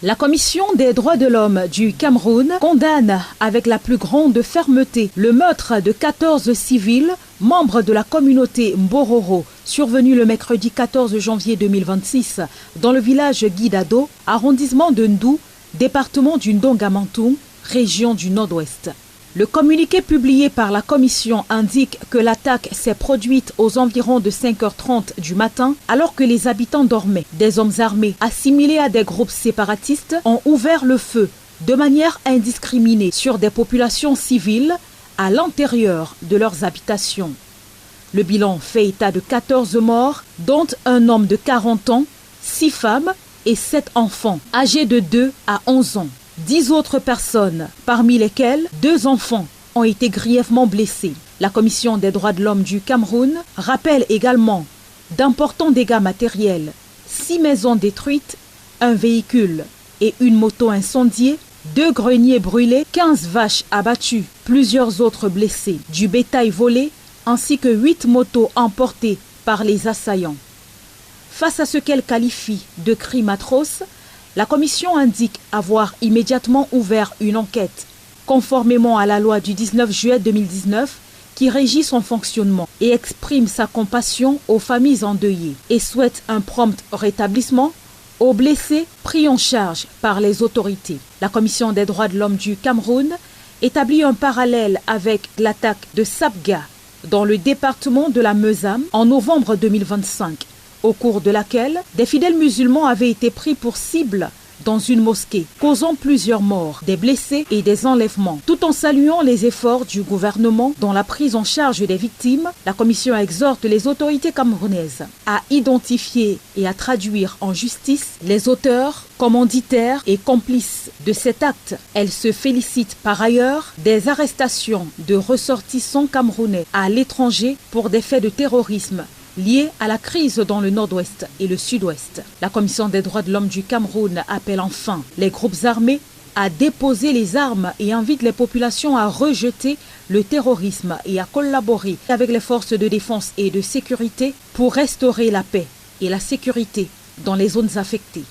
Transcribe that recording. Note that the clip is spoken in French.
La Commission des droits de l'homme du Cameroun condamne avec la plus grande fermeté le meurtre de 14 civils, membres de la communauté Mbororo, survenu le mercredi 14 janvier 2026 dans le village Guidado, arrondissement de Ndou, département du Ndongamantoum, région du Nord-Ouest. Le communiqué publié par la commission indique que l'attaque s'est produite aux environs de 5h30 du matin alors que les habitants dormaient. Des hommes armés assimilés à des groupes séparatistes ont ouvert le feu de manière indiscriminée sur des populations civiles à l'intérieur de leurs habitations. Le bilan fait état de 14 morts, dont un homme de 40 ans, 6 femmes et 7 enfants âgés de 2 à 11 ans. 10 autres personnes, parmi lesquelles 2 enfants, ont été grièvement blessés. La Commission des droits de l'homme du Cameroun rappelle également d'importants dégâts matériels, 6 maisons détruites, un véhicule et une moto incendiée, 2 greniers brûlés, 15 vaches abattues, plusieurs autres blessés, du bétail volé, ainsi que 8 motos emportées par les assaillants. Face à ce qu'elle qualifie de crime atroce, la Commission indique avoir immédiatement ouvert une enquête, conformément à la loi du 19 juillet 2019 qui régit son fonctionnement et exprime sa compassion aux familles endeuillées et souhaite un prompt rétablissement aux blessés pris en charge par les autorités. La Commission des droits de l'homme du Cameroun établit un parallèle avec l'attaque de Sabga dans le département de la Meusam en novembre 2025. Au cours de laquelle des fidèles musulmans avaient été pris pour cible dans une mosquée, causant plusieurs morts, des blessés et des enlèvements. Tout en saluant les efforts du gouvernement dans la prise en charge des victimes, la Commission exhorte les autorités camerounaises à identifier et à traduire en justice les auteurs, commanditaires et complices de cet acte. Elle se félicite par ailleurs des arrestations de ressortissants camerounais à l'étranger pour des faits de terrorisme liés à la crise dans le nord-ouest et le sud-ouest. La Commission des droits de l'homme du Cameroun appelle enfin les groupes armés à déposer les armes et invite les populations à rejeter le terrorisme et à collaborer avec les forces de défense et de sécurité pour restaurer la paix et la sécurité dans les zones affectées.